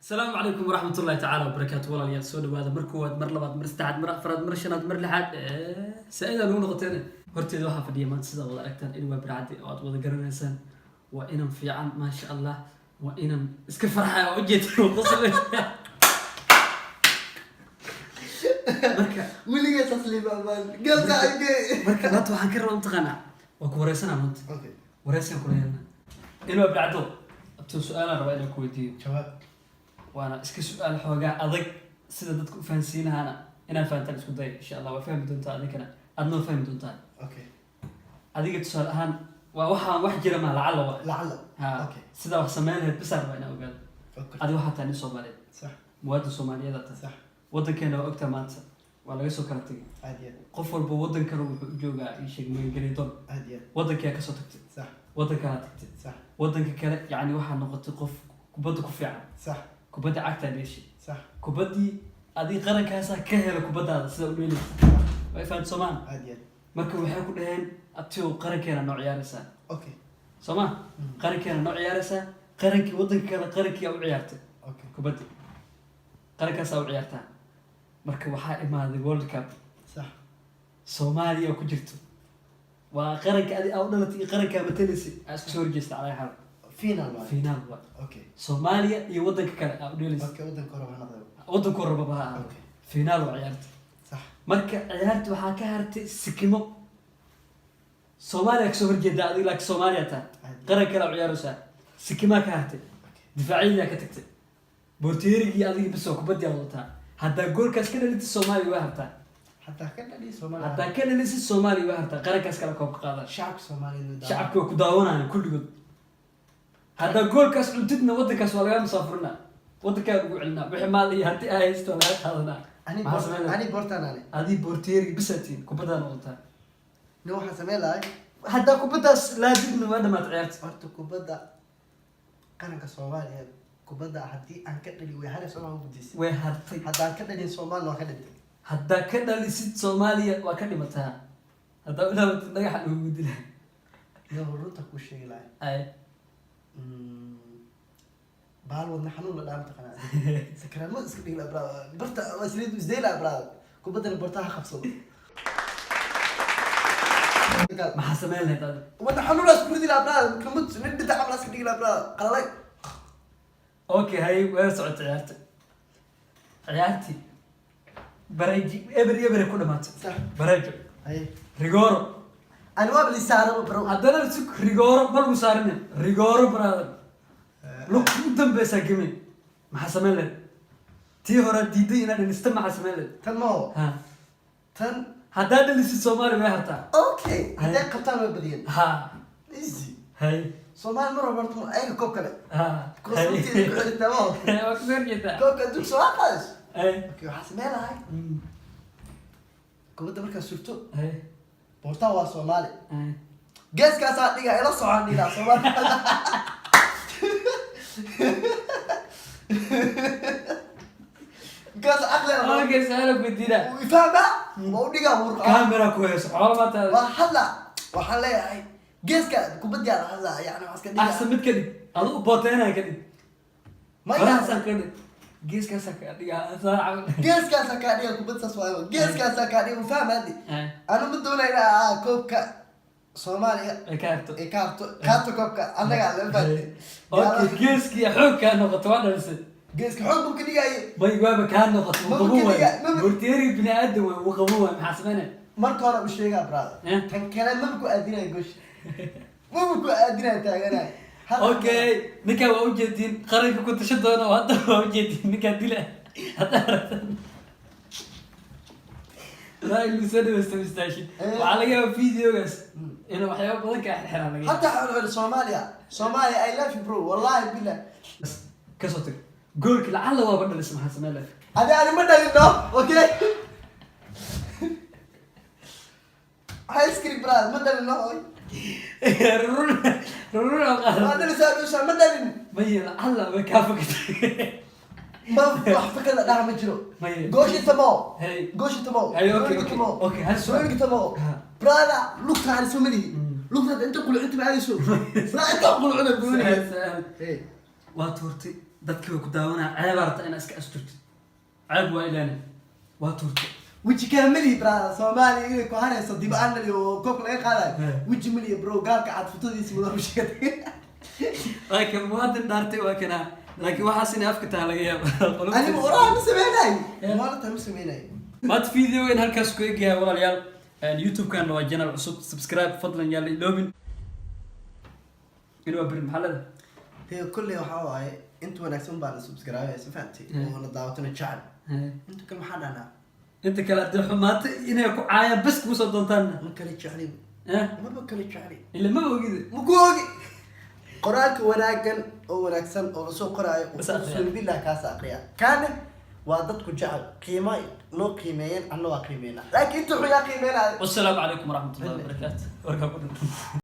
السلام عليكم ورحمة الله تعالى وبركاته. والله يا سود وهذا مركوات مر لبعض مر استعد مر أفراد مر شناد مر لحد سائل لون نقطتين هرتي ذوها في اليمن سيدا والله أكتر إنه برعدي أو أطول قرن إنسان وإنهم في عن ما شاء الله وإنهم اسك فرحة وجيت وقصل مركا ولي تسليم أمان قلت عندي مركا لا توحن كرر انتقنا وكوريسنا منت أوكي وريسنا كلنا إنه برعدو أبتو سؤال ربع لك ودي شباب وانا اسك سؤال حوجا ادق سيده dadku fahansiinaha inaan fahantaan isku day insha Allah waa fahmi doontaa adikana adna fahmi doontaa أوكي adiga tusaale ahaan waa waxa wax jira ma lacala لعل ha أوكي sida wax sameeyay bisar bayna ogaad أوكي adiga waxa taani Soomaaliyeed صح muwaadin Soomaaliyeed ah صح wadankeena waa ogta maanta waa laga soo kala tagay عادي qof walba wadankan wuxuu u joogaa in sheeg meel galidoon عادي wadanka ka soo tagtay صح wadanka ka tagtay صح wadanka kale yaani waxa noqotay qof kubadda ku fiican صح kubadda cagta dheeshi صح kubadii adii qarankaasa ka helo kubadaada sida u leeyahay way faan Soomaan عادي marka waxay ku dhaheen abtiyo qarankeena noo ciyaaraysa أوكي Soomaan qarankeena noo ciyaaraysa qarankii wadanka kale qarankii u ciyaartay أوكي kubadii qarankaasa u ciyaartaa marka waxaa imaaday World Cup صح Soomaaliya ku jirto waa qaranka adii aw dhalatay qaranka matalaysi isku soo horjeesta calay xal فينال بقى final waa أوكي Soomaaliya iyo wadanka kale aw dhalaysi أوكي ودن كورة هنضرب wadanka rababa أوكي final waa ciyaartay صح marka ciyaarta waxaa ka hartay sikimo Soomaaliya ka soo horjeeda adiga laakiin Soomaaliya taa qaran kale ciyaaraysa sikima ka hartay difaaciya ka tagtay boorteerigi adiga bisoo kubadda wadataa hadda goolkaas ka dhalintay Soomaaliya waa hartaa حتى كنا لي سومالي hadda ka dhalisay Soomaaliya waa hartaa qarankaas kale koob qaada شعب سومالي shacabku ku daawanayaan kulligood hadda goolkaas cuntidna wadankaas waa laga musaafirna wadanka ugu cilna wixii maal iyo hadii ay haysto laga qaadana أنا بورتان أنا adii boorteerigi bisatiin kubadda wadataa نو حسمي لاي hadda kubaddaas laadibna waa dhamaad ciyaarta horta kubadda qaranka Soomaaliya kubadda hadii aan ka dhali way hal Soomaaliya ku disay way hartay hadaan ka dhalin Soomaaliya waa ka dhintay hadda ka dhalisid Soomaaliya waa ka dhimataa hadda ilaawad dhagax lagu dilay iyo runta ku sheegi laay ay baal wadna xanuun la dhaamta qanaa sakraan ma iska dhigla brada barta wasliid isdeela brada kubadda bartaha qabsado ما حسمين هذا wadna xanuun isku ridi la brada kamad mid bita qabla iska dhigla brada qalalay اوكي هاي وين صعدت عيارتي بريجي ابر كل ما صح بريجي hay ريغورو ana waa bali saaraba bro هذا سك ريغورو بل مسارنا ريغورو برادر لو كنتم بس كمين ما حسمين له تي هورا ديدي انا نستمع حسمين له tan mo ها tan هذا اللي في الصومال ما هرتا okay hadee qabtaan way badiyeen ها easy هاي Soomaali mar walba ay koob kale ها كوستي كل تمام وكثر جدا كوب كدوك سواقش اي اوكي حسمي lahay kubadda marka surto اي boorta waa Soomaali اي geeskaas aad dhiga ila socon dhila Soomaali gaas aqli اوكي سألك بدينا ويفهمها ودhiga wurqa كاميرا كويس عرفت waa hadla waxaan leeyahay geeska kubadda yaa hadla yani waxa iska احسن dhiga مد كدي ادو بوتينا كدي ma ما yaa احسن كدي جيس كاسا كدي صراحه geeskaas ka dhiga kubadda Soomaali geeskaas ka dhiga fahmadi اي ana ma doonayna koobka Soomaaliya كارتو ee kaarto koobka anaga la baatay اوكي جيس كي حوك كان نقطه واحده بس geeska xoog ku dhigay ما يبقى كان نقطه ما وقبوه ممكن يا- بورتيري بني ادم وقبوه محاسبينه marka hore u sheega brother tan kale ma ku aadinay gosh ma ku aadinay taagana اوكي نكا وجدين قرنك كنت شدونه وهذا وجدين نكا دله لا اللي سنه مستشفى وعلى جنب فيديو بس انه وحياه بدل كحرام حتى حول Soomaaliya I love you bro wallahi billah بس كسوتك قولك لعل هو بدل اسمها سمع لك ana ma dhalino okay ice cream brother ma dhalino رون ma dhalisa ma dhalin مي لعل بكافك ma wax fakada dhax ma jiro مي goshi tamo هي goshi tamo هي اوكي اوكي هل سؤالك سؤال tamo brother look على سمري look انت قول انت معي شو لا انت قول انا قول سؤال ايه واتورتي dadkii way ku daawanaa ceebaa rabta inaad iska asturtid ceeb waa ilaani waa tuurta وجهي كاملي برا سومالي إيه كهانة صديق أنا اللي وكوك لا يقال وجهي ملي برو قال قاعد فتودي اسمه ده مش كده لكن مواطن دارتي وكنا لكن واحد أفكتها لقيا أنا وراها مسميناي مرة مسميناي ما تفيديو إن هالكاس كويجيا ولا اليال اليوتيوب كان لو جينا العصب سبسكرايب فضلا يلا لوبين إنه أبرم محل هي كل يوم حواي أنتوا نكسون بعد سبسكرايب سفنتي وأنا دعوتنا الشعب أنتوا كم حد أنا أنت كلا الحمات إنه يكون عايا بس كوسا دونتنا ما كلي شعري ما بكلي شعري اللي ما هو كذا مقوقي قرآنك وناكن أو نكسن أو رسول قرآن وصل بالله كاس أقرياء كان وعدتك جعل قيمة لو قيمين أنا وقيمين لكن أنتوا يا قيمين والسلام عليكم ورحمة الله وبركاته